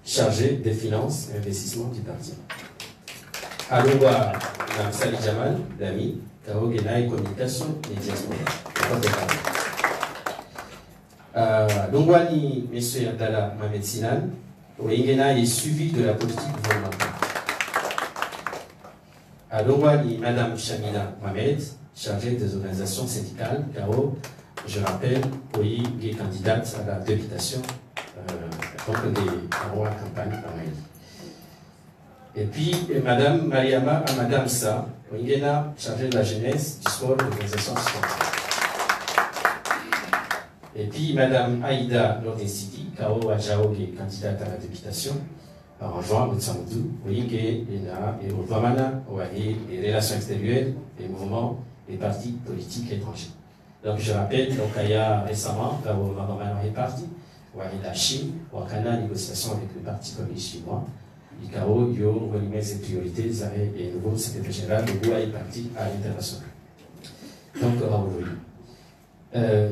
chargé des finances et investissements du parti. Alongwa Namsali Jamal, l'ami, Kaogena et communication et diaspora. Longwani, M. Abdallah Mohamed Sinan, Oingena est suivi de la politique gouvernementale. Longwani, Mme Chamina Mohamed, chargée des organisations syndicales, Kao, je rappelle, oui, est candidate à la députation. Donc des rois campagne pareil. Et puis Madame Mariama Madame Sa, chargée de la jeunesse, du sport et de l'organisation sportive. Et puis Madame Aïda Nordestidi, Kao Adjaoge, candidate à la députation, en juin, Mutsamoutou, Oïnge, et Obamana, les relations extérieures, les mouvements et partis politiques étrangers. Donc je rappelle, donc il y a récemment, Kao Obamana est parti. La Chine, ou en négociation avec le Parti communiste chinois, l'ICAO, Yo, ses priorités, et le nouveau secrétaire général, le Boua est parti à l'international. Donc,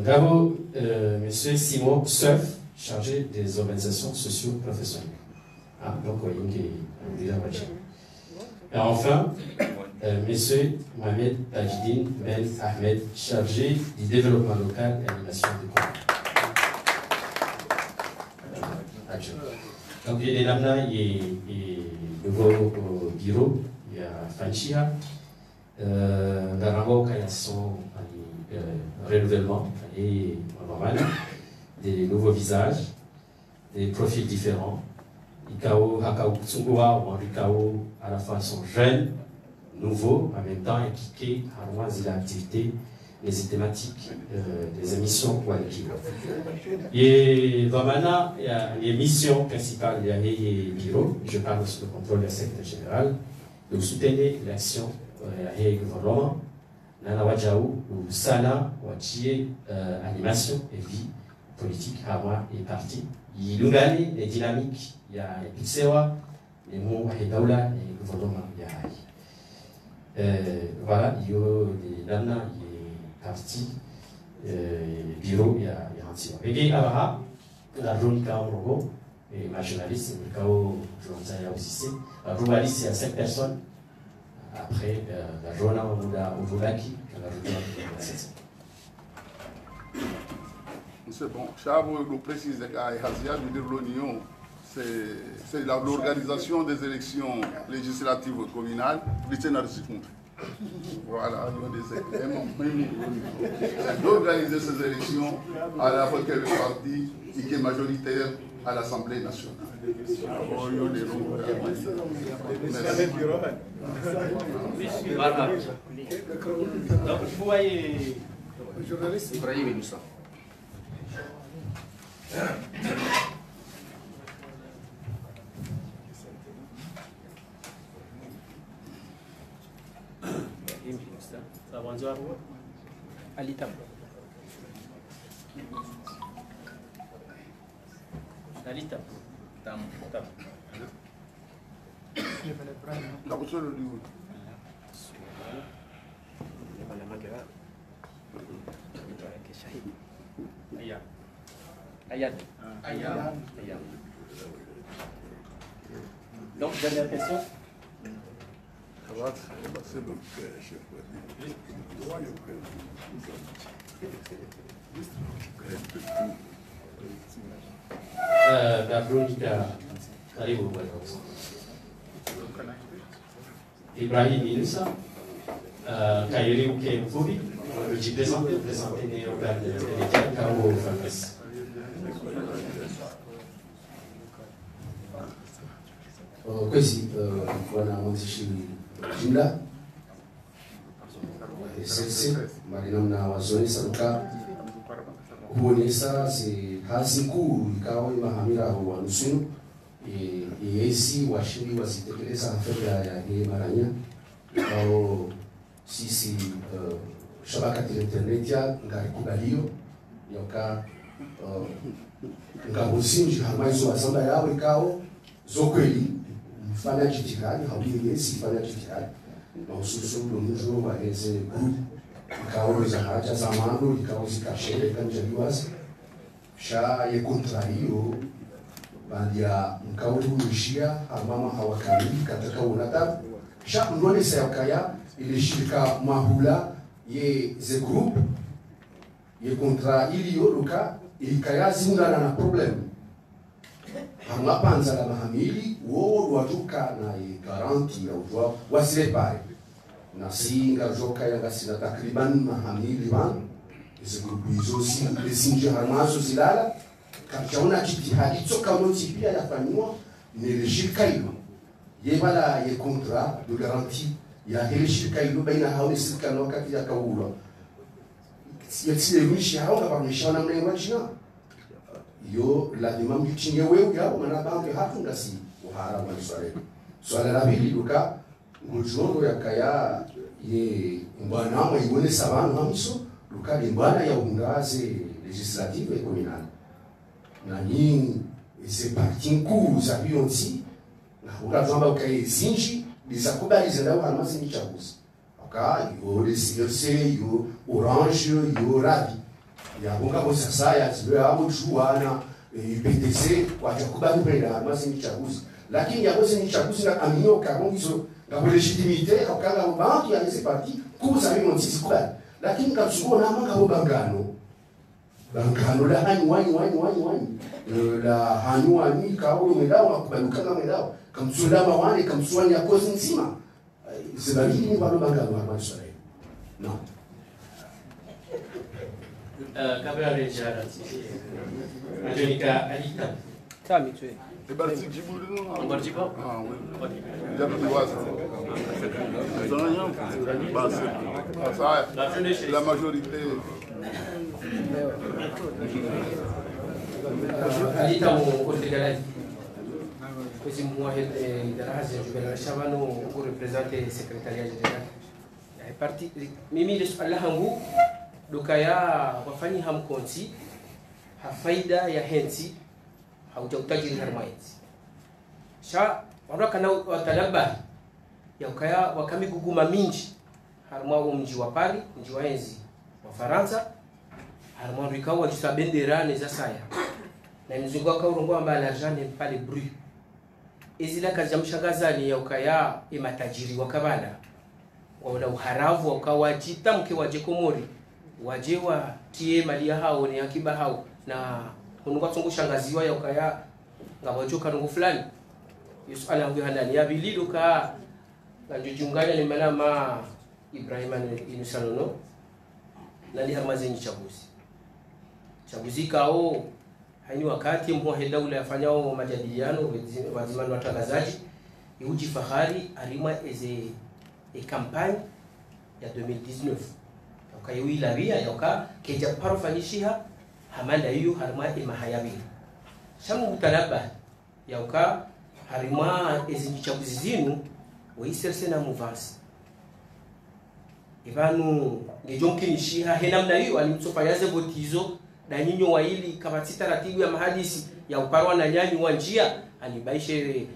Gabo, M. Simon Seuf, chargé des organisations socio-professionnelles. Donc, déjà et enfin, M. Mohamed Tajidine Ben Ahmed, chargé du développement local et animation de comptes. Donc, il y a des namna, il y a nouveau bureau, il y a Fanchia, Narango, qui sont renouvellement et normal, des nouveaux visages, des profils différents. Ikao, Hakao Tsungua, ou Ikao, à la fois sont jeunes, nouveaux, en même temps impliqués à l'activité, les thématiques des émissions ou et Vamana, il y a les missions principales, il y a les bureaux, je parle sous le contrôle du secrétaire général, de soutenir l'action du gouvernement, Nanawajaou, ou Sana, Wachie, animation et vie politique, Hawa et parti. Il y a les dynamiques, il y a les Pixewa, les mots, et Daoula, et le gouvernement, il y a voilà, il y a des Nana, parti, bureau, il y a un petit peu. Et Abara, la zone Kao et ma journaliste, le Kao, je aussi, la journaliste, il y a 5 personnes. Après, la journée, on a Ovolaki, la journée, c'est bon. Chabo nous précise qu'à Hazia, l'Union, c'est l'organisation des élections législatives communales, voilà, il y a des éléments d'organiser ces élections à la fois que le parti qui est majoritaire à l'Assemblée nationale. Voilà. Donc, vous voyez, journaliste. Alitam. Alitam. Tam. La voiture le dit. Ayam. Donc, dernière question. C'est bon. Ibrahim Insa, Kairi Uke Mfubi, je présenter les organes de l'État Kao Fabrice. Kwezi wana mwanzishi jumla sisi marinamna wazoni saruka kuonesa si kazi kuu ikawa mahamira wa nusunu yesi washindi wasitekeleza fedha ya maranya au sisi shabaka ya internet ya ngarikubalio yoka ngabusinji hamaizo asamba yao ikao zokweli fanya jitihadi hawili fanya jitihadi mahususu mwanzo wa hizo group ikao za haja za mambo ikao zikashere kanja liwazi sha ye contrario bandia mkauli uishia hamama hawakamili katika unatabu kisha ndone sayakaya ile shirika mahula ye ze group ye kontra iliyo luka ilikaya zingana na problem hanga panza la mahamili wo watuka na garanti ya udwa wasile pale na singa joka ya sina takriban mahamili wan ze group hizo si lesinje harmazo zilala kachaona jitihadi toka moti pia yafanywa ni shirika hilo yebala ye contrat de garantie ya ile shirika hilo baina hao serikali wakati ya kaula yatsi haonga parmisha na mlengo china yo la demande du chinge wewe ya maana banki hatunga si uhara wa swala la pili duka mjondo ya kaya ye mbana mwa ione sabana hamso duka mbana ya ungaze legislative et communale na nini c'est parti cool za bionzi na ukazamba ukaezinji bizakubali zenda almasi ni chaguzi aka yo CRC yo Orange yo Rabi ya bunga kwa sasa ya tibe hapo juana PTC watakubali kwenda almasi ni chaguzi lakini ya bosi ni chaguzi na aminyo kabongizo na legitimite akanga banki ya c'est parti kuza mimi ntisi kubali lakini kamsungona amanga bangano bangano la wani la hanyuani kaulu medao kubaluka medao kamsulama wani kamsuani yakozi nzima zibadili ni bado bangano hapa Israeli no kabla rejea Angelika alita Tami tu. Et Bartik Djibouli, non? on va dire pas Ah oui. Diable de Oise. La majorité. Alita mu Portugal. Kwezi mmoja darasa ya Jubela Shabano ku representer secretariat general. Ya parti mimi le swala hangu dokaya wafanyi hamkonsi hafaida ya hensi hautajiri harmaiti sha wanaka na watalaba ya ukaya wakami guguma minji harma mji wa Paris mji wa enzi wa Faransa harma rikao wa bendera ne za saya na mzungu kwa urongo amba l'argent n'est pas le bruit ezila kazi mshangazani ya ukaya imatajiri wakabala wala uharavu wakawajita mke waje Komori waje wa tie mali hao ni akiba hao na kununga tungu shangaziwa ya ukaya ngabajoka nungu fulani yusala huyo halali ya bilido ka ngajujunganya ni malama Ibrahim Inusanono na ndi hamazenyi chaguzi kao haini wakati mwa daula yafanyao majadiliano wazimani watangazaji yuji fahari arima eze campagne ya 2019 yoka ila ria yoka keja parofanyishiha hamanda hiyo harima imahayabi shamu talaba yoka harima eze chaguzi zinu waiserse na muvasi Ivanu ngejonkinishiha henamna hiyo alimsofa yaze botizo na nyinyo wa hili kabati taratibu ya mahadisi ya uparwa na nyanyi wa njia alibaishe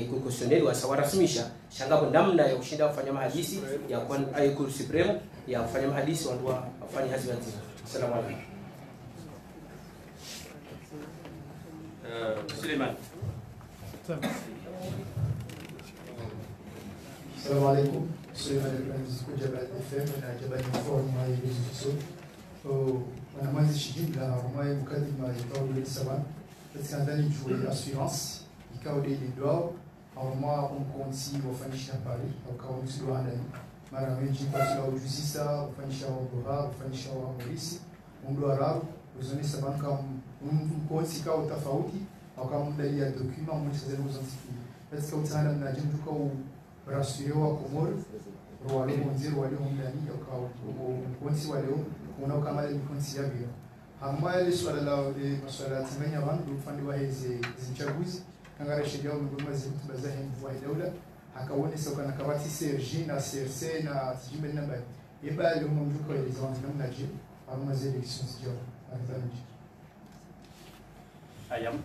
kukosioneri wa sawarasmisha shangabo namna ya kushinda kufanya mahadisi ya kwa ayekuru supreme ya kufanya mahadisi watu wafanye hazi wa nzima. Assalamu alaikum. Suleiman. Assalamu alaikum. Suleiman al-Francisco Jabal FM na Jabal Inform ma yezuso. Wana mwanzi shijib la rumai mukadima yikao dole saban. Katika ndani juu assurance ikao de doa aruma umkonsi wafanyisha pale au kawa msido ndani. Mara mengi kwa sababu jusisa wafanyisha wa bora wafanyisha wa polisi mundo arabu uzoni saban kama umkonsi kao tofauti au kama ndani ya document mwisho zanzifi. Katika utana na jimbo kwa rasio wa Komoro wale monziro wale ndani au umkonsi wale kuna kama ile mkonsi yabio hama ile swala la masuala timenya wangu upande wa hizi chaguzi kangara sheria wa ngoma zetu bazahi mvua daula akaone soka na kabati CRG na CRC na tijimbe namba yeba ile mumjuko ile zanzi namna je ama zile elections zio advantage Ayam.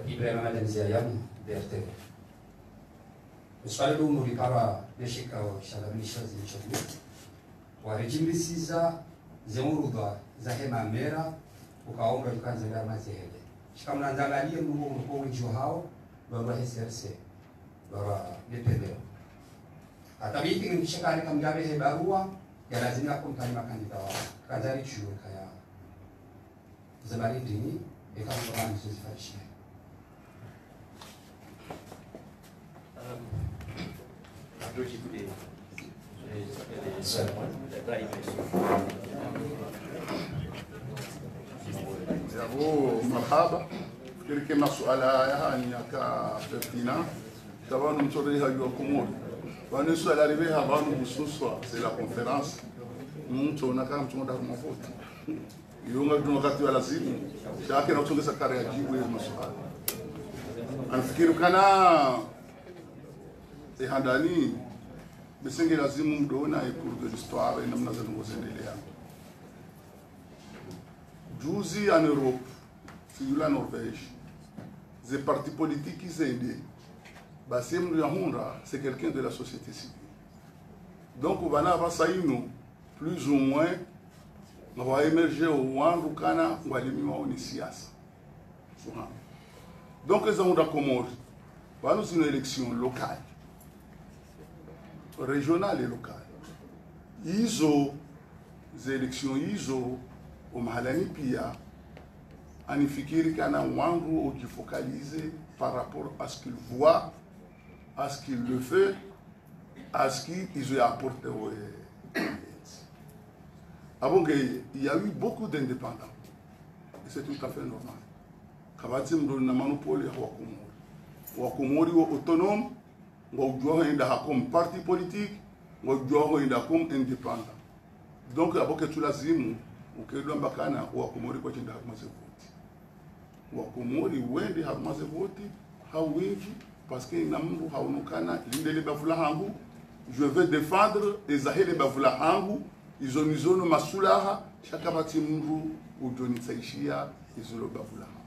Ibrahim Adenzi Ayam DRTV. Swali huu mlipara neshika wa shalabisha zilichokuwa wa rejimisiza zemurudwa zahema mera ukaomba tukanza ya mazihele shikamna ndangalie mko wengi hao baba SRC baba dependeo atabiti ngishikani kamjabe he barua ya lazima kumkani makandida wao kazari chuo kaya zamani dini ikawa ni sifaishi Yabo marhaba fikiri masuala ya hani ka pertinent tabanu mtore hayo komori banu swala rive habanu bususwa c'est la conférence mtu na kama mtu ndio mafoti yunga tunakati wala simu shake na kuongeza kare ya jibu ya masuala anafikiri kana handani bisingi lazimu mdona cours de l'histoire namna za ngozendelea juzi en Europe si la Norvège des partis politiques qui s'aident Basim Yahundra c'est quelqu'un de la société civile donc on va là saino plus ou moins on va émerger au Wandukana ou à l'émima Onisias donc les gens Comores va nous une élection locale régionale et locale. Izo, les élections Iso, au Mahalani Pia, anifikiri kana wangu ojifocaliser par rapport à ce qu'il voit, à ce qu'il le fait, à ce qu'ils ont apporté au il y a eu beaucoup d'indépendants. Et c'est tout à fait normal. Kabatim do na monopole ya Wakomori. Wakomori autonome comme parti politique, comme indépendant. Donc, après tout l'azimu, ou que l'on bakana, ou akomori kwa chinda hakmaze voti. Ou akomori wende hakmaze voti, hawingi, parce que namungu haunukana, l'indele bavula hangu, je veux défendre les ahele bavula hangu, ils ont misono masulaha, chaka bati mungu, ou joni tsaishia, ils ont bavula hangu.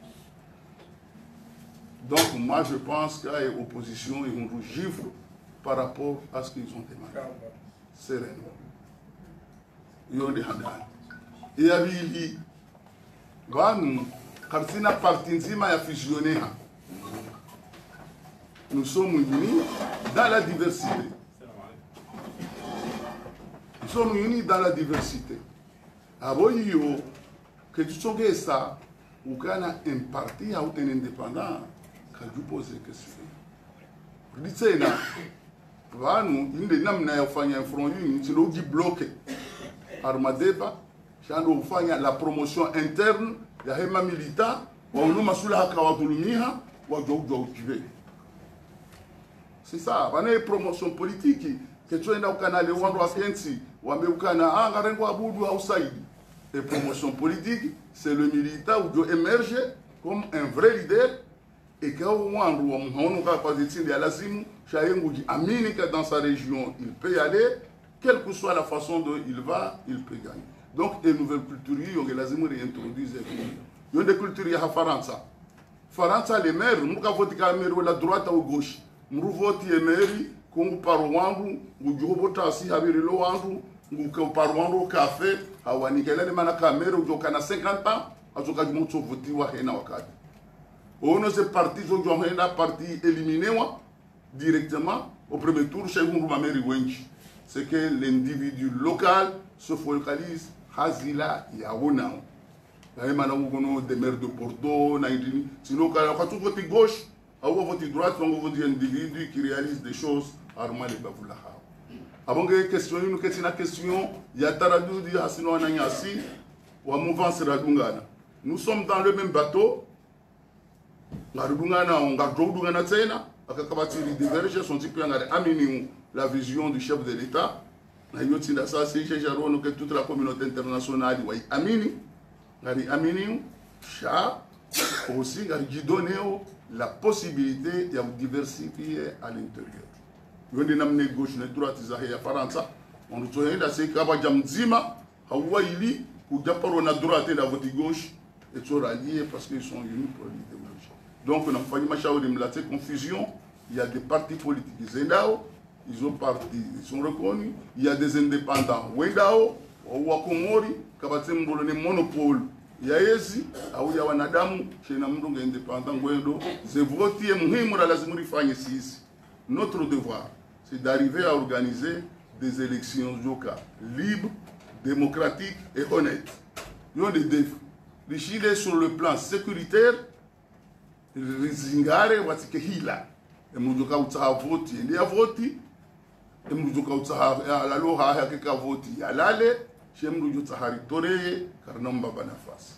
Donc moi je pense qu'il y a une opposition et un gifle par rapport à ce qu'ils ont demandé. Sereinement. Ils ont demandé. Et il y a eu Kartina Partinzima a fusionné. Nous sommes unis dans la diversité. Nous sommes unis dans la diversité. Aboyo, que tu sois ça, ou qu'il y a un parti ou un indépendant, quand je pose des questions. Dites là, vanu inde namna ya kufanya front uni tilogi bloqué armadeba shando kufanya la promotion interne ya hema milita wa unuma sula haka wadhulumiha wa jojo ukive. C'est ça, bana promotion politique que tu enda ukanale wandu akensi wameukana ngarengo abudu au saidi. Et promotion politique, c'est le militant où doit émerger comme un vrai leader. Et quand on a dans sa région, il peut y aller, quelle que soit la façon dont il va, il peut gagner. Donc, les nouvelles cultures, il y a des introduisent. Il y a des cultures, il y a Faransa. Faransa, les maires, nous avons voté la droite ou gauche. Nous avons voté les maires, comme par Wandu, ou du robot assis à Virilo Wandu, ou par Wandu café, à Wanikele, les manakamer, ou du 50 ans, à ce cas du monde, voté Wahena Wakati. On a ces partis, un parti éliminé directement au premier tour chez Ngoumameri Wenchi. C'est que l'individu local se focalise Hazila Yaouna. Il y a des maires de Porto, sinon quand on vote gauche, on vote droite, on vote individu qui réalise des choses armées les Bavoulaha. Avant que la question, il y a Taradou, il y a Sino Ananyasi, ou à Mouvance Radungana. Nous sommes dans le même bateau. La vision du chef de l'État. Toute la communauté internationale aussi donner la possibilité de diversifier à l'intérieur. On et sont ralliés parce qu'ils sont unis pour l'idéologie. Donc, on a fait une confusion. Il y a des partis politiques, ils sont reconnus. Il y a des indépendants, Wendao, Wakomori, kabate mbolo ni monopole ya yezi au ya wanadamu shina mtu nge independant ngwendo ze vote muhimu na lazima rifanye sisi. Notre devoir c'est d'arriver à organiser des élections locales libres, démocratiques et honnêtes. Yon des défis. Le Chili sur le plan sécuritaire rizingare watike hila. Emuduka utaha voti ndia voti. Emuduka utaha la loha hakika voti ya lale. Shemdu utaha ritore karnamba banafasi.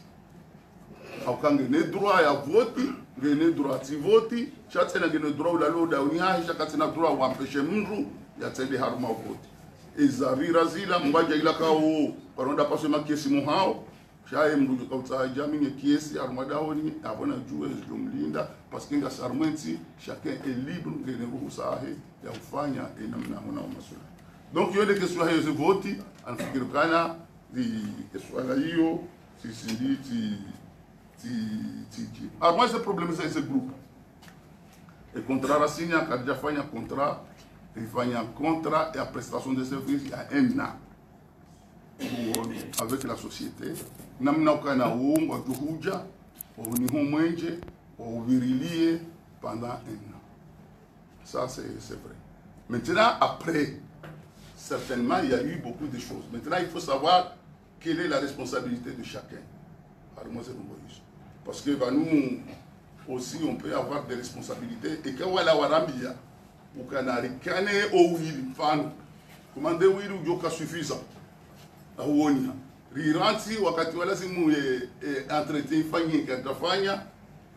Aukange ne droit ya voti, ne droit ti voti, chatena ne droit la loda uniha shakatena droit wa mpeshe mru ya tende haruma voti. Ezavira zila mbaja ila kao paronda paso makiesi muhao. Shaye mrujo kauta jamii ya kiesi armadawoni abona juwe zilumlinda parce que nga sarmenti chacun est libre ngene ruhusahe ya kufanya namna mwana masula. Donc yone keswa hiyo se voti anafikirikana di keswa hiyo sisi ti moi ce problème c'est ce groupe. Et contrat rasinya kadja fanya contrat et à prestation de services il y a un an. Avec la société namna ukana uongo juhuja au niho mwenje au virilie pendant un an. Ça c'est vrai. Maintenant après certainement il y a eu beaucoup de choses. Maintenant il faut savoir quelle est la responsabilité de chacun. Parce que nous aussi on peut avoir des responsabilités et quand wala warambia ukana rikane au wili mfano kumande wili ujoka suffisant auonia riranti wakati wala simu entretien fanye katafanya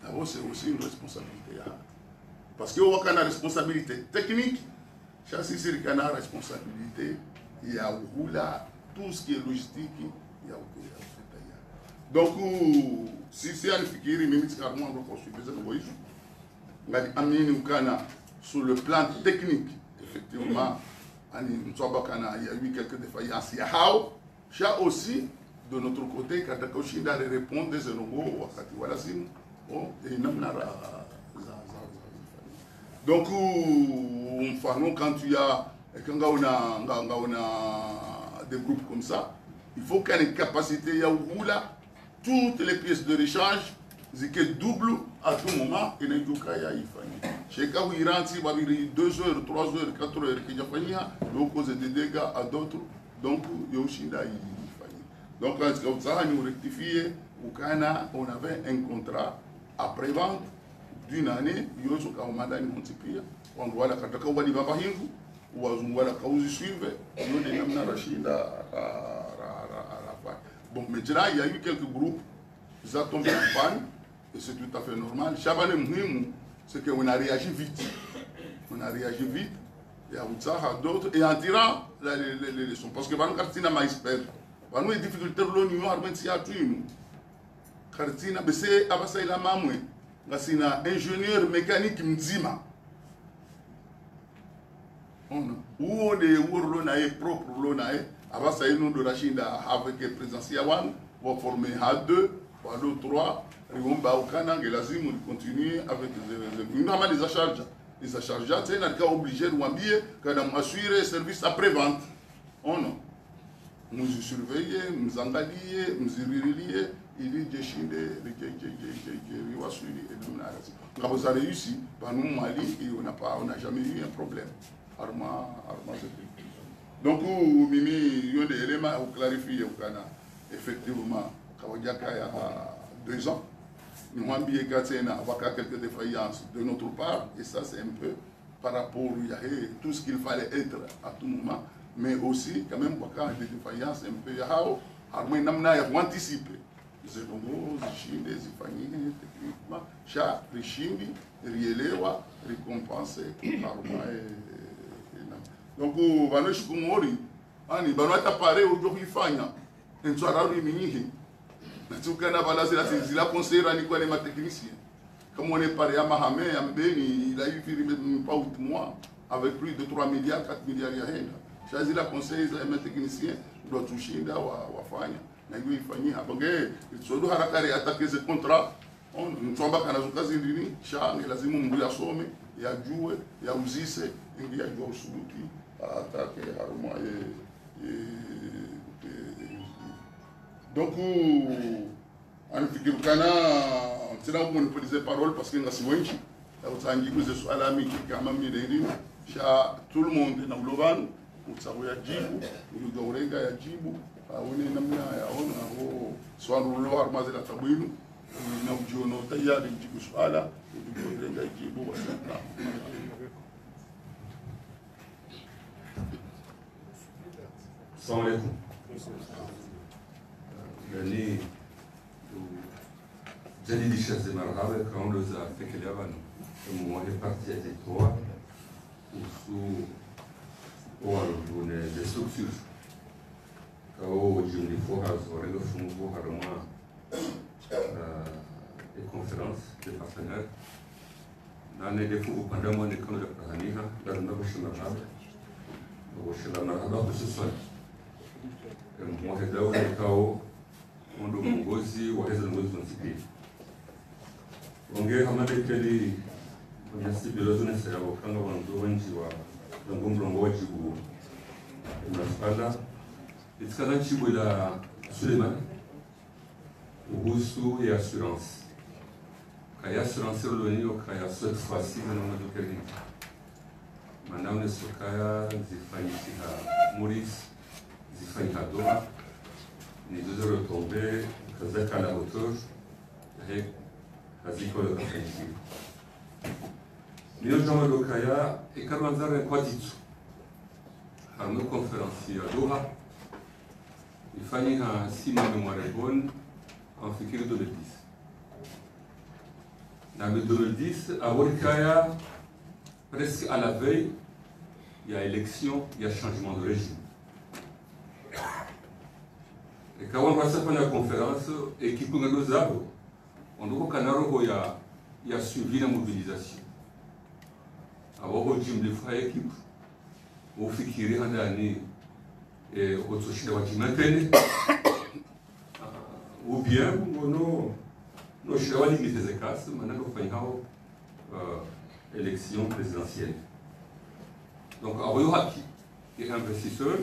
na c'est aussi une responsabilité ya parce que wakana responsabilité technique chasi sirikana responsabilité ya hula tout ce qui est logistique ya donc si c'est alifikiri mimi tikarmo ndo possible ça voyez ngadi amini ukana sur le plan technique effectivement ani mtsabakana il y a eu quelques défaillances ya hao. Cha aussi de notre côté quand Koshinda répond des nouveaux wakati wala simu et namnara donc mfano quand tu as quand on a des groupes comme ça il faut qu'il y ait une capacité ya oula toutes les pièces de rechange zike double à tout moment et ne duka ya ifanye chez quand il rentre il va venir 2 heures 3 heures 4 heures qui jafanya donc cause des dégâts à d'autres. Donc, Yoshinda donc, quand ça nous rectifier, on avait un contrat après-vente d'une année, on doit la carte ou la cause suivre, bon, maintenant, il y a eu quelques groupes, ils ont tombé en panne, et c'est tout à fait normal. C'est qu'on a réagi vite. On a réagi vite. Il y a d'autres et en tirant les leçons parce que nous cartina mais expert nous les difficultés l'onu armenti a tout nous cartina mais c'est abasa ila mamwe ngasina ingénieur mécanique mzima on est urlo na propre lo na abasa ino de rashinda avec présence ya one va former H2 ou 3 riomba ukana ngelazimu continuer avec les normalement les charges. Les achargeants, c'est un cas obligé de m'habiller quand on assure le service après-vente. Oh non. Nous surveillons, nous engalions, nous irrilions, il dit que Chine, quand vous avez réussi, par nous, Mali, on n'a jamais eu un problème. Donc, Mimi, il y a des éléments à clarifier au Ghana. Effectivement, Kawadiaka il y a 2 ans. Nous avons bien quelques défaillances de notre part, et ça c'est un peu par rapport à tout ce qu'il fallait être à tout moment, mais aussi quand même quand des défaillances un peu à anticiper. C'est donc les Chine, techniquement, chaque Chine, rielewa, récompensé par donc, Vanosh Kumori, Ani, Banata Pare, aujourd'hui, Fanya, et tu as réuni. C'est la conseillère à ma technicien. Comme on est paré à Mahamé, il a eu pas 8 mois avec plus de 3 milliards, 4 milliards. Choisi la conseillère à ma technicien, doit toucher à Wafanya. Il faut attaquer ce contrat. On ne soit pas dans le Zindini, Chang, et la Zimou à Somme, il y a joué, il y a Ouzisse, il y a joué au Souti, à attaquer Haruma et Donc, anafikirikana tena monopoliser parole parce que ngasi wengi utangibuze swala mingi kama mireri sha tout le monde na mlovano utsaku ya jibu uyorenga ya jibu aone namna yaona ho swala lo armaze la tabwinu na ujono tayari jibu swala uyorenga jibu wasaka. Assalamu alaikum. Yani جديد الشاذ مرحبا كون لو زعف كلابن موالي بارتي اتوا وسو وارون دي ستركتور كاو جوني فوها زوريغو فمو هرما دي كونفرنس دي بارتنير ناني دي فو باندامو دي كون لبرانيها دارنا باش مرحبا وش مرحبا بسوسن موالي داو كاو ndo mwongozi wa hizo mwezi msipi ongea kama dekeli nyasi bilozo na sawa kanga wanzo wengi wa ngombo wajibu unafala itikaza chibu la Suleiman uhusu ya assurance kaya assurance lolonio kaya cette fois-ci na mmoja kali manao ne sokaya zifanyika Maurice zifanyika Doha les deux heures retombées, Kazak à la hauteur, avec Kaziko le Kafenji. Nous avons le Kaya et Kamanzar et Kwaditsu. À nos conférenciers à Doha, il fallait un 6 mois de mémoire bonne en Fikir 2010. Dans le 2010, à Wolkaya, presque à la veille, il y a élection, il y a changement de régime. Et quand on va faire une conférence, l'équipe de nos arbres, on doit y a suivi la mobilisation. Alors, on dit que les équipes, on fait qu'il y a un année et on se fait maintenant, ou bien, on a limité les cas, maintenant on fait une élection présidentielle. Donc, il y a un investisseur,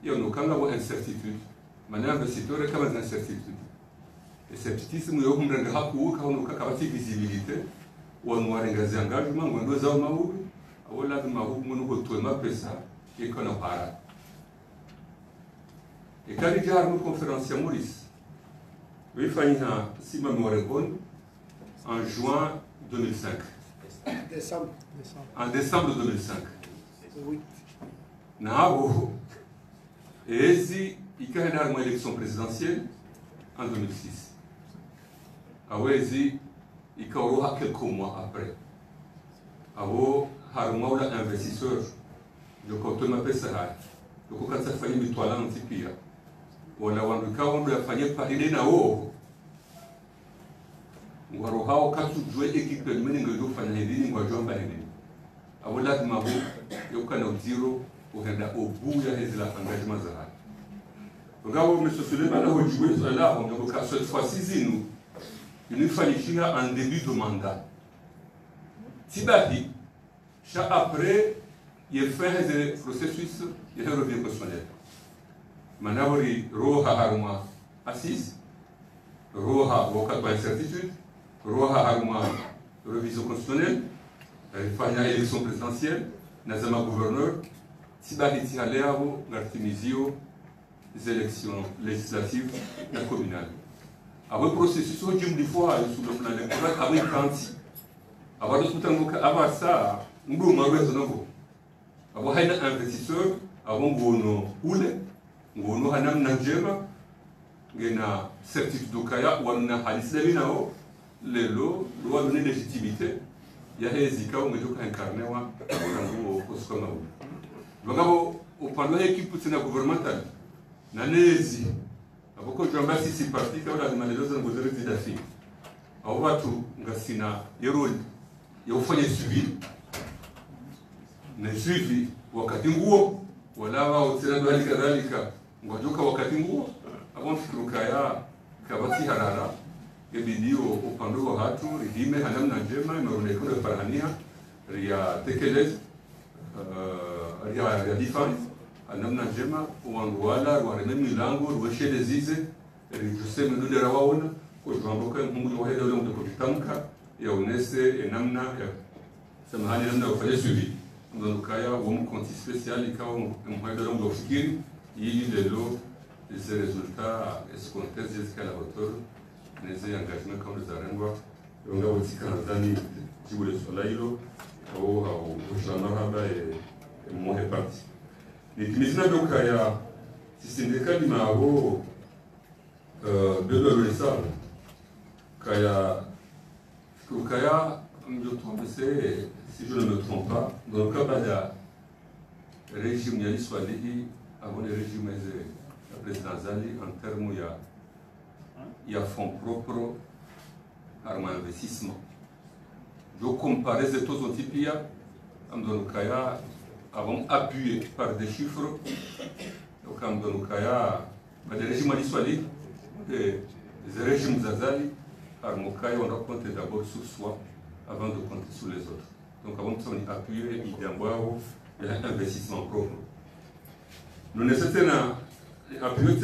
il y a une incertitude. Maintenant, investisseur est comme une incertitude. Et scepticisme, il y a une visibilité, ou un engagement, ou un engagement, ou un engagement, et qu'on a parlé. Et quand il y a une conférence à Maurice, il faut si ma mémoire est bonne, en juin 2005. En décembre 2005. Oui. Et si il y a une élection présidentielle en 2006. Il y a quelques mois après. Il y a un investisseur, je compte ma PSA. Je compte ça fait une toile en Tipia. On a un cas où on a fait parler de Nao. On a joué équipe de Meningo Fanelli, on a joué en Baléné. Il y a un zéro pour aller au bout de l'engagement. Donc, M. Suleiman a joué là, on a cette fois-ci, il nous fallait un début de mandat. Tibati, chaque après, il a fait un processus, il a revenu personnel. Maintenant, il Roha Haruma assise, Roha Wokatba incertitude, Roha Haruma révision constitutionnelle, il fallait une élection présidentielle, Nazama gouverneur, Tibati Tihaleo, Nartimizio, les élections législatives et communales. Avec le processus, on dit fois sur le plan électoral, avec Kanti. Avant ça, on a raison. Avant un investisseur, avant on a un Nangema, on a certificat de Kaya, on a Halis Levinao, le lot, loi de légitimité, il y a des Zika, on a incarné au Skomaou. Donc, on parle de l'équipe gouvernementale. Nanezi, aboko jamba sisi parti kwa la maelezo na ngozere zidafi. Au watu ngasina yeroli ya ufanye suivi. Na suivi wakati nguo wala wao tena bali kadhalika ngojoka wakati nguo abon fikruka ya kabati harara ebidio upande wa hatu ridime hanamna njema imeonekana farahania ria tekelez ria defense anamna njema uanguala wareme milango ruweshe lezize tuseme ndio rawaona kwa sababu kwa mungu wa heda ule mtu kutamka ya unese namna ya samahani namna ya kufanya suivi ndio kaya wa mkonti special ikawa mheda ule mtu fikiri ili lelo ces résultats escomptés jusqu'à la hauteur des engagements comme les arengwa on a aussi quand dani jibu le solailo au marhaba et mon réparti nitimizina donc ya sisindikali mabo belo lesa kaya je trouve c'est si je ne me trompe pas dans le cas de la régime yali swali avant le régime de la présidence Zali en termes il y a fonds propres à investissement je compare les autres antipia dans le cas avant appuyé par des chiffres donc dans le cas des régimes yali swali des régimes Zazali par mon cas on doit compter d'abord sur soi avant de compter sur les autres donc avant que on y appuie il y a un investissement propre nous ne sommes pas appuyé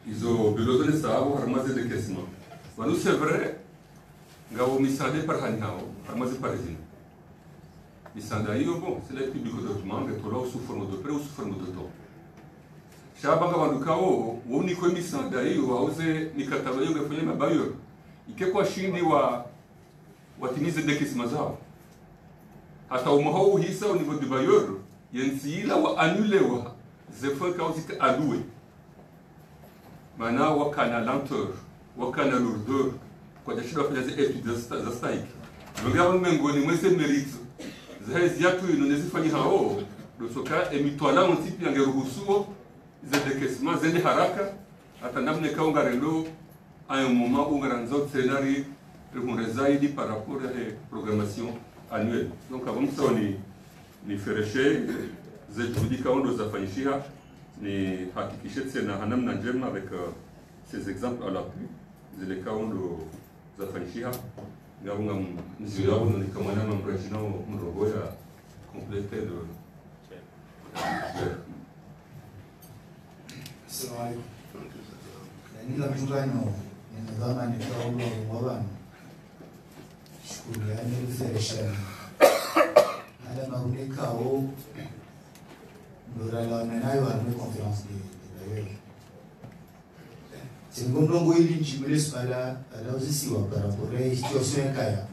ils ont besoin de ça avoir ramassé des questions nous c'est vrai ngao misade par hanao ramassé par exemple misada yo bon c'est le public de document mais tout là sous forme de prêt ou sous forme de temps Shabanga wanukao woni kwa misada hiyo wauze mikataba hiyo ngafanya mabayo ikekwa shindi watimize dekisima zao hata umahau hisa au niveau de bailleur yensila wa annulewa zefo kausite alloué mana wakana lenteur wakana lourdeur kwa jashiba fanya études za staik ngao mengoni mwese mérite zahezi yatu inonezifanya hao dosoka emitwala ontipi yangeruhusuo zedekesma zende haraka hata namne kaungarelo à un moment où on a un scénario de par rapport à la programmation annuelle. Donc avant ça, on fait recherche, les études qu'on doit faire, les hakikishet c'est na hanam nanjem avec ces exemples à l'appui, les cas on doit faire. Nous avons mesuré, nous avons commandé un président Mrogo à compléter le. Assalamu alaikum. Nila mjungano ninadhama nikaula wabana. Shukuru yani refereshani. Ala marunika o ndora nayo arme conférence d'ailleurs. C'est une grande njimele ala uzisiwa par rapport à la situation ya kaya.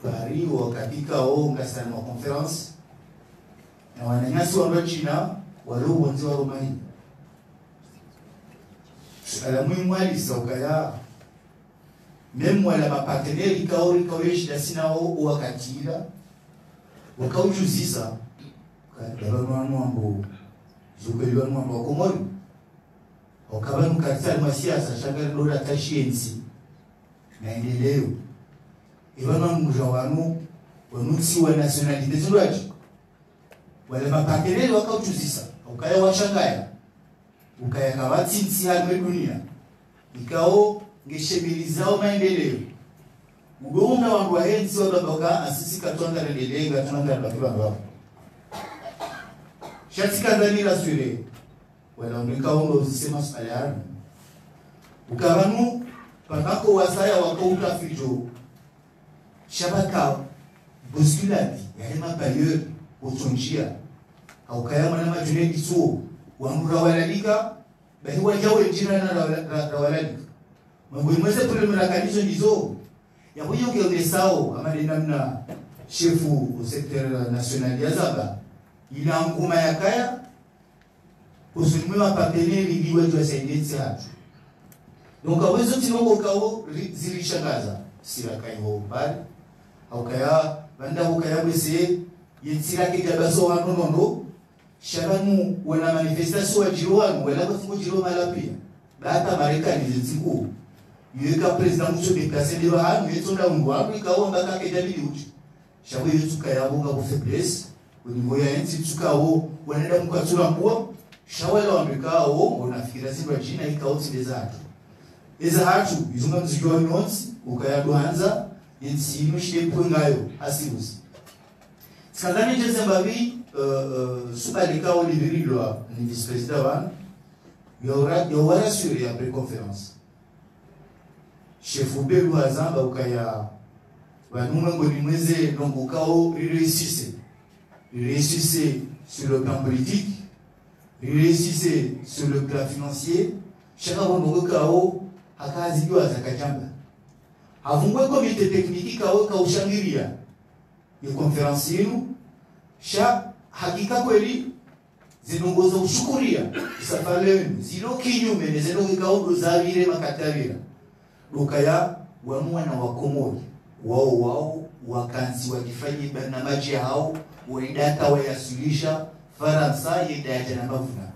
Paris ou katika o ngasana ma conférence. Na wananyasi wa China walio wanzi wa Romania. ala muhimu alisa ukaya même wala mapartenaire ikaori kaweshi dasina o wakatira wakaujuzisa kadaba mwanambo zubeliwa mwanambo komori wakaba mukatsa masiasa shangara dora tashiensi maendeleo ibana mujawano wanutsi wa nationalité zuraji wala mapartenaire wakaujuzisa ukaya washangaya ukaya kabatsinsi halme dunia ikao ngeshemilizao maendeleo ugonga wangu wa hensi wabaka asisi katwanga rendelenga tunanga bakiwa ngao shatika ndani rasure wala ungekao ndo usisema spaliano ukabanu pakako wasaya wakauta fijo shabaka bousculade ya hema bailleur otonjia au kaya mwana majune kiso wangu rawalalika bahi wajawe jina na rawalalika mangwe mweze problème la kanizo ndizo ya huyo ngeongesao ama namna chefu au secteur national ya Zaba ila nguma ya kaya kusimama partenaire liwe tu asaidizi hatu donc awezo tinongo kao zilishangaza sira kaiho bali au kaya banda ukaya bese yetsira kijabazo wanonondo shabanu wana manifestation wa jirwanu wala kufungo jirwa malapia bata Marekani zitsiku yuka president mucho déplacer de bahanu yetonda ngwa ikaomba kake dabili uchi shabu yitsuka yabunga ku faiblesse au niveau ya nti tsukao wanaenda mkatsura kwa shawala wamekao unafikira simba jina ikauti bezatu eza hatu izunga mzijwa notes ukayadwanza yinsi mushide pungayo asibusi skandani Desemba bi subalika oliveri lwa ni vice president wan il y aura rassuré après conférence chef Oubelou Azamba ukaya banumwe ngomweze donc kao réussissait sur le plan politique, réussissait sur le plan financier, chaque fois que kao akazi yo azakajamba avungwe comité technique kao kaushangiria ya conference yenu sha hakika kweli zinongoza ushukuria safari yenu zilo kinyume ne zeno kao dozavire makatavira lokaya wamua na wakomori wao wakanzi wakifanya barnamaji hao waidata wayasilisha Faransa yedaja na mavuna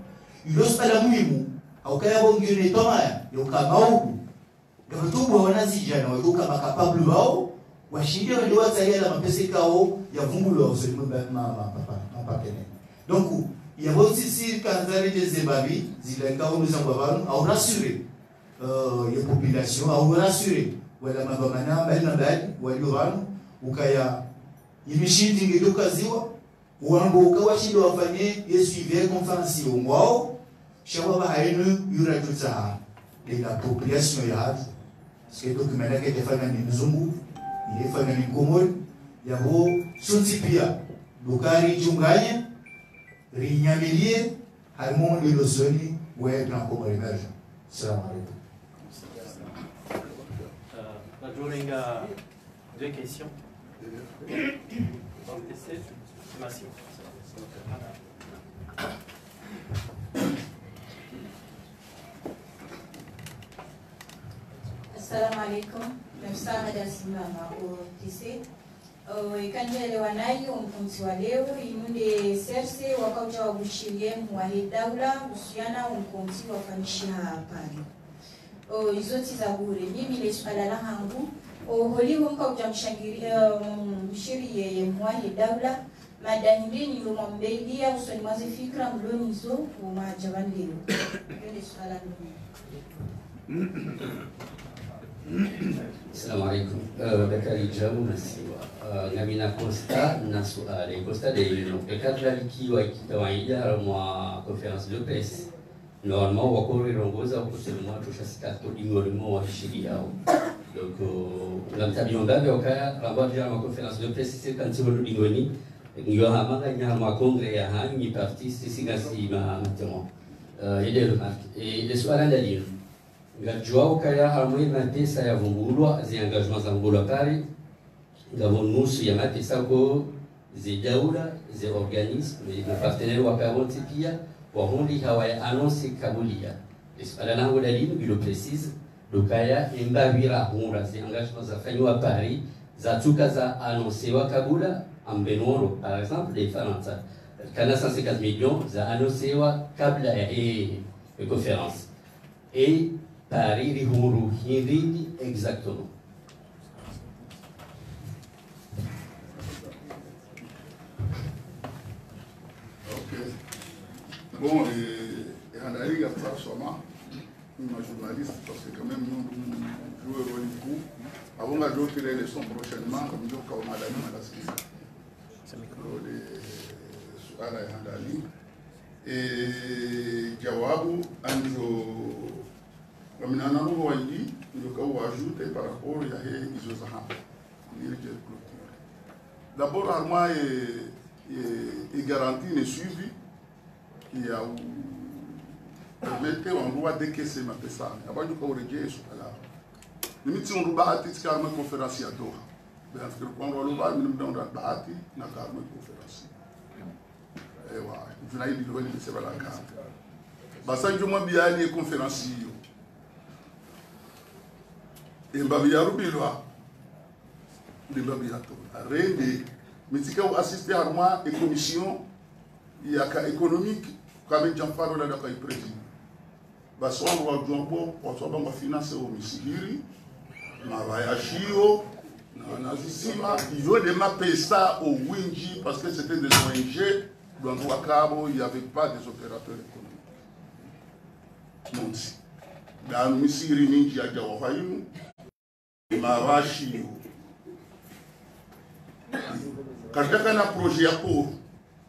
ilo sala muhimu au kaya bongine tomaya yokamaubu gabutubu wanazijana waduka makapablu wao washinde waliwatsalia la mapesa kao ya vumbulo wa uselimu mapapene donc ya bonsi si kanzari de Zimbabwe zilekao nuzangwa banu au rassurer ya population au rassurer wala mabamana mbali na mbali walio banu ukaya imishindi ngedoka ziwa uambo ukawashindo wafanye yesuivie conference wao shaba hainu yura tutsa de la population ya hatu ce document que defanya ni mzungu ilifanya ni komori yabo sunti pia dukari junganye rinyamilie harmon de losoni ouais plan komori merge salam alaikum. Majoringa, deux questions. Assalamu alaikum. Namsama dasimama OTC. Ikanjelewa nayo mfunzi wa leo imunde serse wakaucha wa bushirie mwahe daula usiana mfunzi wafanisha pale. Izoti za bure mimi le swala la hangu holiho mkaucha mshiriye mwahe daula madahindini lumambeilia usoni mwazi fikra mlonizo umajaban leo. Yole swala nini? Assalamu alaikum. Bakari Jamu nasiwa. Ngamina Costa na suali. Costa de Lyon. Kadra likiwa kawaida mwa conférence de presse. Normalement wakori rongoza kusema tushasika kodingolimo wa sheria yao. Donc ngamtabiombabe wakaya rambaja mwa conférence de presse c'est quand tu dingoni ngiyo hamanga nyama congrès ya hani parti sisi ma mtemo. Ile remarque et le soir d'Alien. Ngajua ukaya hamwe matesa ya vumbulwa zi engagement za mbulwa pale ngabo nusu ya matesa ko zidaula zi organisme les partenaires wa karonti pia wa hundi hawaya annonce kabulia espala nango dalini bilo précise lokaya imbavira hunda zi engagement za fanywa Paris za tuka za annonce wa kabula ambenoro par exemple les Faransa kana 150 millions za annonce wa kabla et conférence et Paris Rihuru Hiridi exactement. Ok. Bon, et André a pas seulement une journaliste, parce que quand même nous jouons au coup. Avant de jouer les leçons prochainement, comme nous avons madame Malassi. C'est micro de Suara Handali. Et Jawabu Anjo. Comme nous avons dit, nous avons ajouté par rapport à Isozahan. D'abord, Arma est garanti, est suivi, qui a permis en droit de décaisser ma personne. Avant de corriger ce cas-là. Nous avons dit que nous avons une conférence à Doha. Nous avons dit que nous avons une conférence. Et voilà, je n'ai pas dit que c'est la carte. Basa njuma biali e conférence yo. E mbabi ya rubilwa. De mbabi ya to. Rende mitika ou assister à moi et commission ya ka économique comme Jean Faro la da ka président. Basa wa jombo o so ba finance o misiri na ba shio na zisima yo de ma pesa au Winji parce que c'était des ONG dans Ouakabo, il n'y avait pas des opérateurs économiques. Monsi. Dans Misiri Ninji à Jawahaïm, Marashi. Quand il y a un projet à port,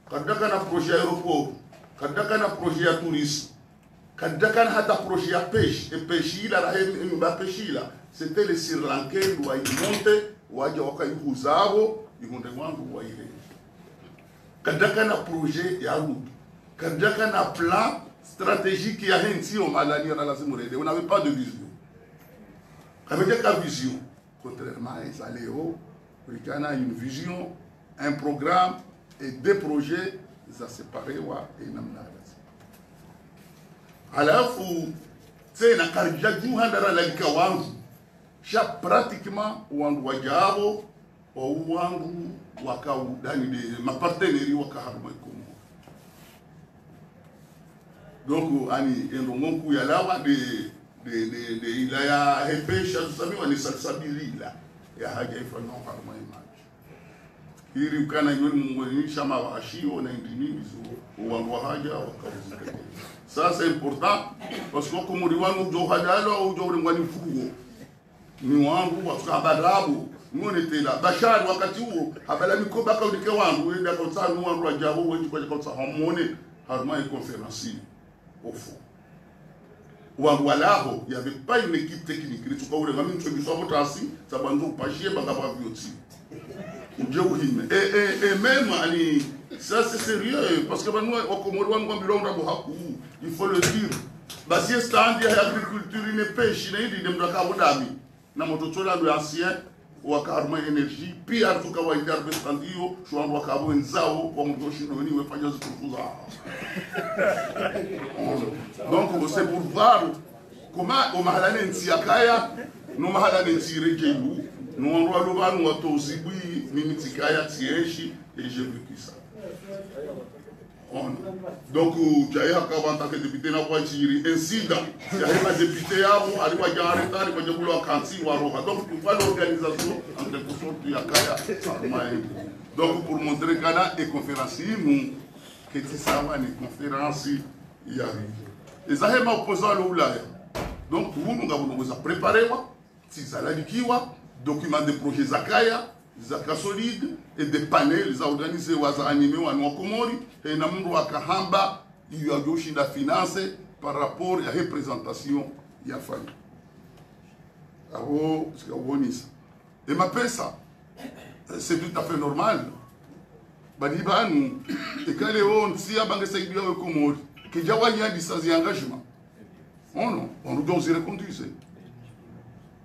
quand il y a un projet à aéroport, quand il y a un projet à tourisme, Quand hata projet à pêche, et pêche il a pêche là, c'était les Sri Lankais où ils montaient, où ils ont usado, ils ont demandé où ils quand on a projet à route, quand on a plan stratégique qui a hensi au malani on a la simulée, on n'avait pas de vision. Avec une vision, contrairement à Isaléo, on a une vision, un programme et des projets, ça séparé et namna. Alafu tena karibia juu handara la likawangu sha pratiquement wandu wajao au wandu wakaudani de maparteneri wakaharuma ikomo. Donc ani endongonku ya lawa de ilaya hepesha tusamiwa ni salsabilila ya haja ifanya haruma imaji. Hiri ukana yoni mwini shama wa ashio na indinizo wandu wa haja wakawuzika. Ça c'est important parce que comme on dit on joue hadalo ou joue ngwani fugo ni wangu wakabarabu nous était là bashar wakati huo habala mikoba ka udike wangu enda kwa tsanu wangu ajabu wetu kwa kwa hamone harma et conférencier au fond wangu walaho il y avait pas une équipe technique les tuko ule ngami mtu biswa botasi sabandu pashie bagaba bioti et même ali ça c'est sérieux parce que nous au Comore on ngombilonga ndabo haku il faut le dire basi stand ya agriculture ne pêche ne ndi demda ka bodami na mototola ndo ancien wa karma énergie pia tuka wa interbe standio shwa ndo ka bo nzao kwa mtoshi no ni wefanya zikufuza donc c'est pour voir comment au mahalane ntiakaya no mahalane ntirejeyu no ndo alobanu watozibwi mimitikaya tieshi et j'ai vécu ça. Donc, j'ai en tant que député na kwa chiri insida ya député yabo ali wa jareta ali kwa jabulu wa kansi wa roha. Donc il faut l'organisation en quelque sorte ya kaya. Donc pour montrer kana et conférencier nous que ça va une conférence ya les ahema opposants le ulaya. Donc vous nous avons préparé wa tizala likiwa document de projet zakaya zaka solide et des panels za organisé waza animé wa Komori et na mundu akahamba iyo yoshi da finance par rapport à représentation ya famille. Alors c'est bonisa. Et ma pesa c'est tout à fait normal. Badibanu et quand les on si abanga saidia wa Komori que jawa ya des engagements. On nous doit se reconduire.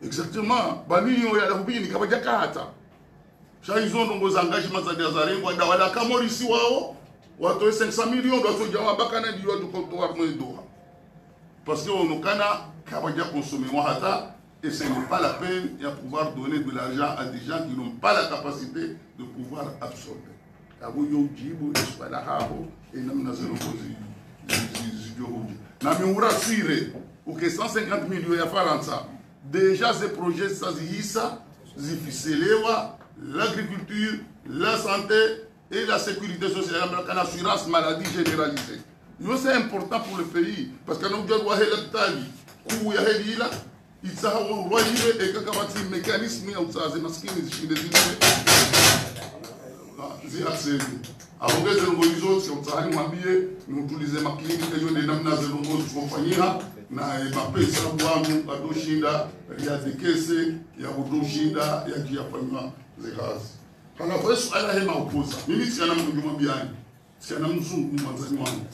Exactement. Bani yo ya hubini kabaja kata. Ils ont nos engagements à des arènes, wala kamorisi wao, watoe 500 millions, doit jawa bakana diwa du comptoir Moedoa. Parce que on kana kabaja consommer hata et ce n'est pas la peine de pouvoir donner de l'argent à des gens qui n'ont pas la capacité de pouvoir absorber. Kabu yo jibu espala habo et namna zero kozi. Na mi urasire ou que 150 millions ya faransa. Déjà ces projets ça zihisa zifiselewa l'agriculture, la santé et la sécurité sociale, l'assurance maladie généralisée. C'est important pour le pays parce que nous devons voir l'Italie, où il y a là, il s'est envoyé et que le mécanisme est utilisé, parce qu'il est avant que nous utilisons nous utilisons ma clinique et nous utilisons na mapesa wangu adoshinda ya dekese ya udoshinda ya kiafanywa zekazi kana kwa Yesu ala hema upoza mimi siana mjuma biani siana mzungu mwanzani wangu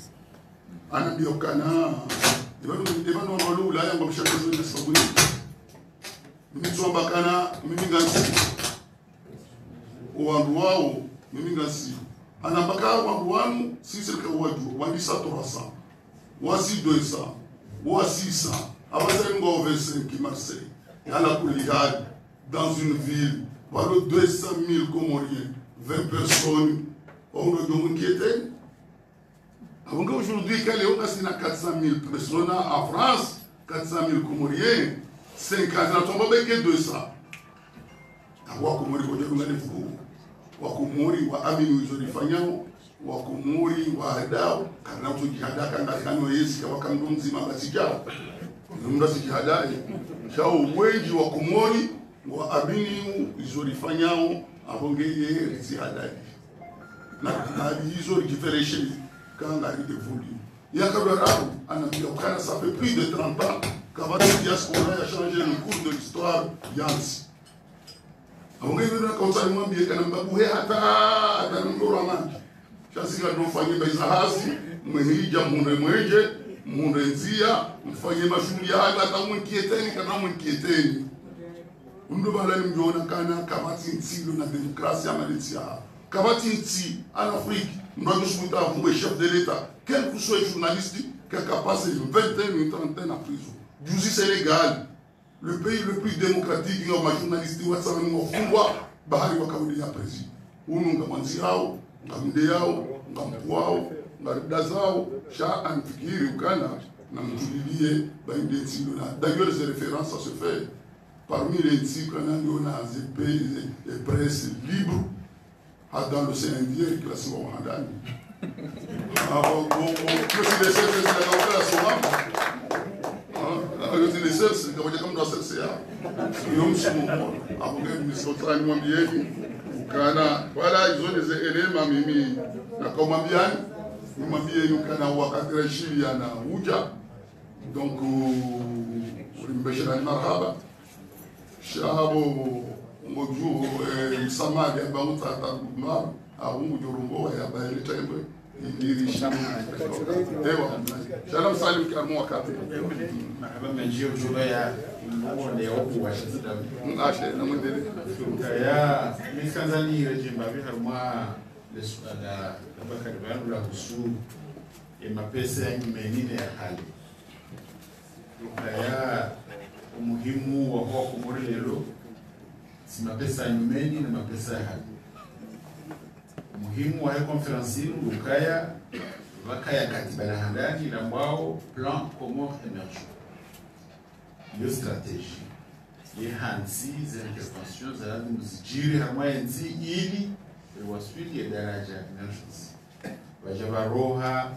anaambia kana ibano walo ulaya kwa mshakazo na sabuni mimi tuomba kana mimi ngasi wangu wao mimi ngasi anabaka wangu wangu sisi kwa watu wandisa torasa wasi doisa voici ça. Avant ça, nous avons 25 qui Marseille. Et à la Pouligade, dans une ville, voilà 200 000 Comoriens, 20 personnes, on a donc qui étaient. Avant qu'aujourd'hui, quand on a 400 000 personnes en France, 400 000 Comoriens, 50 ans, on va avec 200. Wa Comori, wa Comori, wa Aminu, ils ont dit Fagnan. Wakumuri wa hadao kana tujihada kana kano yesi kwa kamdu mzima basijao ndio sijihada chao wengi wa Komori wa abini izorifanyao abongeye zihada na hizo differentiate kanga ide volume Il y a ça fait plus de 30 ans qu'Avati Diaspora a changé le cours de l'histoire Yansi. On est venu comme ça, moi, bien qu'on a boué à Tanamuraman. Chassis à nos familles, mais Zahasi, Menija, Mouremenje, Mourenzia, Mfanye Machulia, la Tamoun qui était, Kanamoun qui était. On ne va pas aller nous donner un Kavati ici, la démocratie à Malaysia. Kavati ici, en Afrique, nous avons vous le chef de l'État, quel que soit le journaliste, qui a passé une vingtaine, une trentaine en prison. Justice est légal. Le pays le plus démocratique, il y a un journaliste qui a fait un pouvoir, Bahari Wakawidi a président. Où nous avons dit, Ngamdeao, Ngampuao, Ngardazao, Shah Anfikiri, Ukana, Namtulilie, Baindetsilona. D'ailleurs, ces références, ça se fait parmi les titres qu'on a et presse libre dans l'océan Indien et classé au Rwanda. Alors, le CDC, c'est la campagne à son âme. Le CDC, c'est comme dans le CCA. Nous sommes voilà, ils ont des éléments, Mimi, na Komambian, Mimambian, Yukana, Wakatra, Chiliana, Uja. Donc, Mbeshana Marhaba, Shabo, Moju, Samad, Bauta, Tabumar, Arum, Jurumbo, et Abayel Temple, il Shalom Salim Karmo Kati. Marhaba Menjio Jubaya, Leo, Washington. Ashe, Namudele. Kaya, Mikanzani, Jimbavi, Harma, la Bakadvan, la Husu, et ma pesa menine ya hali. Kaya, umuhimu wa kwa kumuri lelo, si mapesa nyumeni na mapesa ya hali. Umuhimu wa konferensi Lukaya, Vakaya Katibana Handani, la Mwao, plan Comores émergent. Iyo stratégie. Ye hansi za intervention za muzijiri hamwe nzi ili waswili ya daraja emergency. Wajaba roha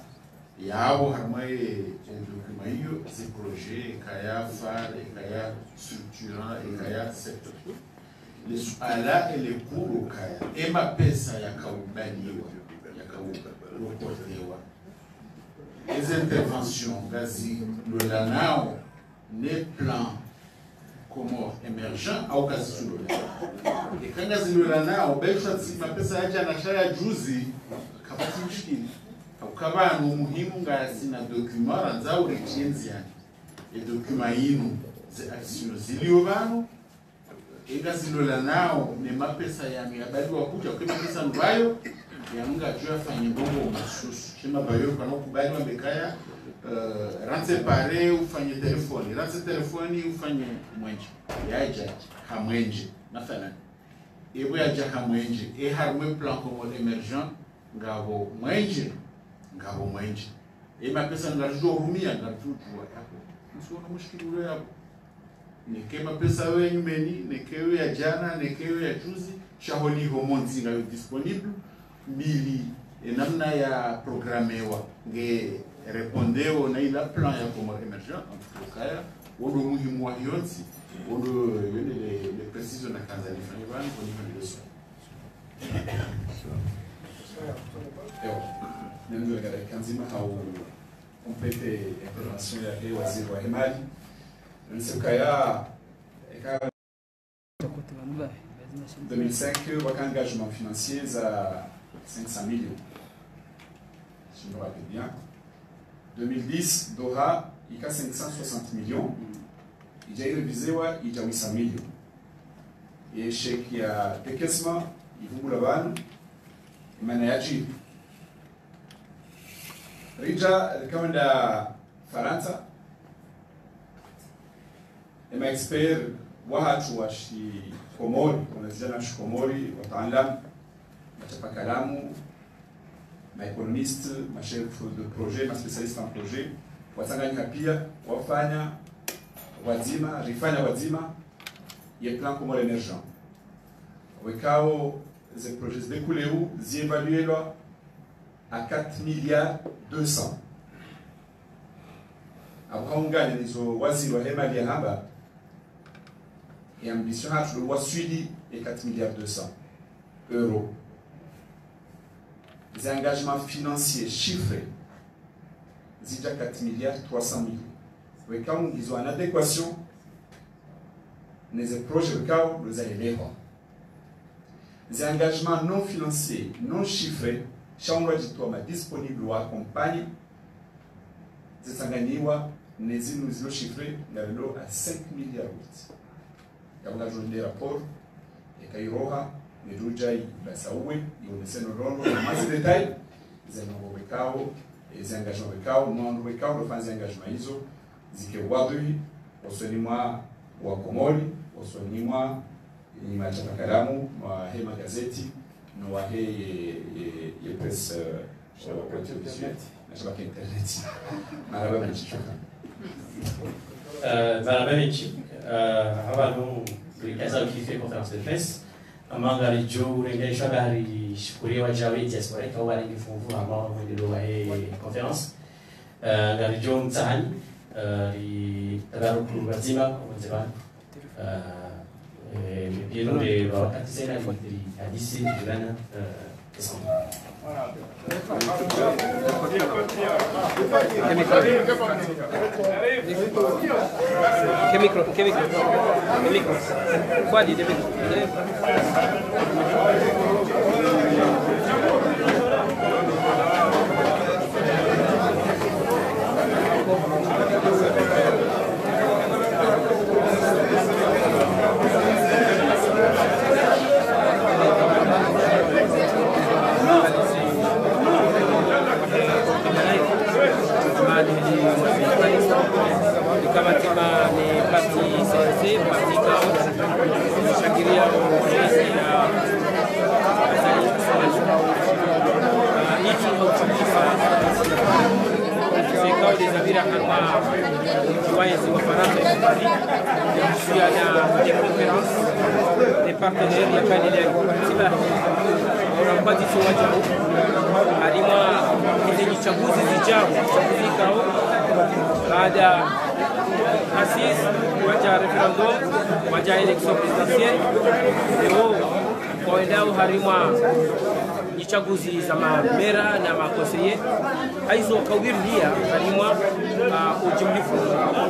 yabo hamwe dokuma hiyo zi projet kaya phare kaya structurant kaya secteur. Le suala ele kuru kaya ema pesa yakaubaliwa yakaupotewa. Les interventions gazi lola nao les plans Comores émergents au kazi tulole. Ikanga zilula nao besha tsima pesa yaje anashaya juzi kapati mshikini. Ukaba no muhimu ngasi na document ranzao rechenzi yani. E document yinu ze action zilio bano ega zilula nao ne mapesa ya miabali wakuja kwa pesa mbayo ya munga jua fanye bongo masusu. Shema bayo kana kubali wambekaya rentre pare ufanye telefoni, rentre telefoni ufanye mwenje, yaja hamwenje, mathalan. Ebo yaja hamwenje, harwe plan Comores émergent, ngabo mwenje. Ma pesa ngarjo rumia ngarjujua yako. Msuona mushkili ule yako. Nekema pesa we nyumeni, nekewe ya jana, nekewe ya juzi, shaholi homonzi ngayo disponible, mili namna ya programewa, nge répondeu na ila plan ya Comores émergent kaya wodo muhimu wa hionzi wodo les précisions na kanzani fanya bana kwa niveau de soin ndio ngara kanzima au complete intervention ya leo waziri wa imani nsikaya eka 2005 waka engagement financier za 500 millions je me rappelle bien. 2010, Doha, il y a 560 millions. Il y a révisé, il y a 800 millions. Et chez qui a décaissement, il faut que la il m'a dit. Rija, comme la Faransa, et ma expert, Wahachu, Washi Komori, on a déjà Washi Komori, Watanlam, Machapakalamu, ma économiste, ma chef de projet, ma spécialiste en projet, Watanganyika pia, wafanya wazima, rifanya wazima, ya plan Comores émergent. Wekao, ces projets découlés où, évalués là à 4 milliards 200. Après on gagne les waziri wa hema ya haba, et ambition hatu le waswili et 4 milliards 200 euros. Les engagements financiers chiffrés, zija 4 milliards 300 millions. Wekao ils ont en adéquation les projets wekao les alélewa. Les engagements non financiers, non chiffrés, chambre de disponible ou accompagne zisanganiwa nezinu zilo chiffré ngalo à 5 milliards 8. Yabula journée rapport et kairoha nedujai basawe yoneseno rondo mais détails zenongo wekao les engagements wekao non wekao le fans engagement hizo zike wadui osonimwa wa Komori osonimwa ni machapa kalamu wa he magazeti no wa he ye presse na internet maraba mchicha maraba mchicha abantu kaza kife conférence de presse amangari jo renga shabari shukuri wa jawi diaspora kwa wale nifungu ambao ndio wa conférence ngari jo mtani di tabaru kubazima kwa et nous les artistes à 10 de l'année kama ni parti CNC, parti KAO, Shakiria, c'est KAO des Avira Kalma, citoyens de Wafarata et Paris. Je suis à des conférences, des partenaires, il y a pas d'idée. On n'a pas dit sur Wadjao. Alima, il y a des chabouzes et chabouzes KAO. Baada Assis, waja referendum, waja election presidentielle, leo kwaendao harima uchaguzi za mera na makonseye aizo kawiria harima ujumlifu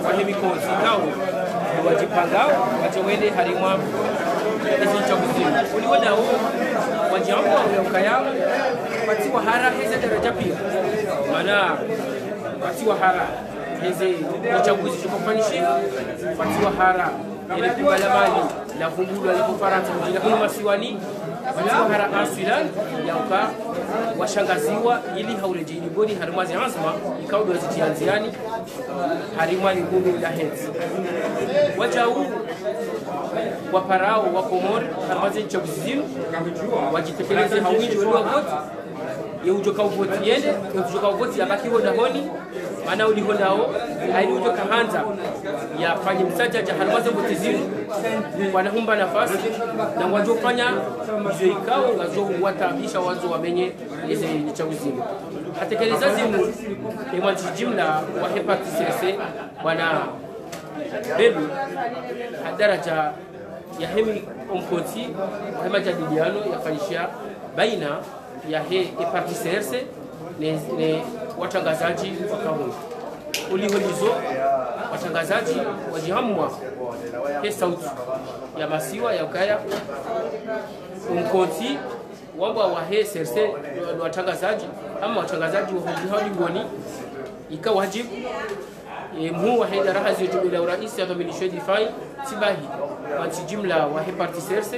kwa hemi konsi kao wajipangao wachewele harima hizo uchaguzi uliona wajambo waliokayao patiwa hara hizo daraja pia maana patiwa hara hizi uchaguzi zikofanyishika patiwa hara ile kubala mali la fungulo alipofarata mjini kuna masiwani patiwa hara aswilan yauka washangaziwa ili haurejini bodi harimazi azma ikaudo zitianziani harimani ngumi la hezi wajau waparao wa Komori harimazi chaguzi wajitekeleze hawinji waliwa voti yeujoka voti yende yeujoka voti yabaki hoda honi ana ulihondao aili ujoka hanza ya fanye msajaja harimazi votizini wanahumba nafasi na wajofanya hizo ikao ngazo watabisha wazo wamenye hizo chaguzi hatekeleza zimu emanti jimla wa hepatitis wana belu hadaraja ya hemi omkonti hema jadiliano yafanyishia baina ya hepatitis ne watangazaji wakamu uliholizo watangazaji wajihamwa sauti ya masiwa ya ukaya umkonti wamba wa serse watangazaji ama watangazaji wa ngoni ikawa wajibu mhu wa haida rahazi yutubila uraisi ya dominisho difai sibahi wanti jimla wa hepatitis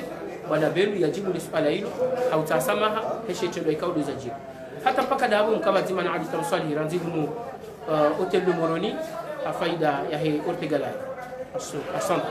wana belu yajibu li suala hilo hautasamaha heshe chendo ikaudu za jibu hata mpaka dahabu mkama zima na adi tamsali ranzibu hotel de Moroni faida ya he Ortegalai. Asante.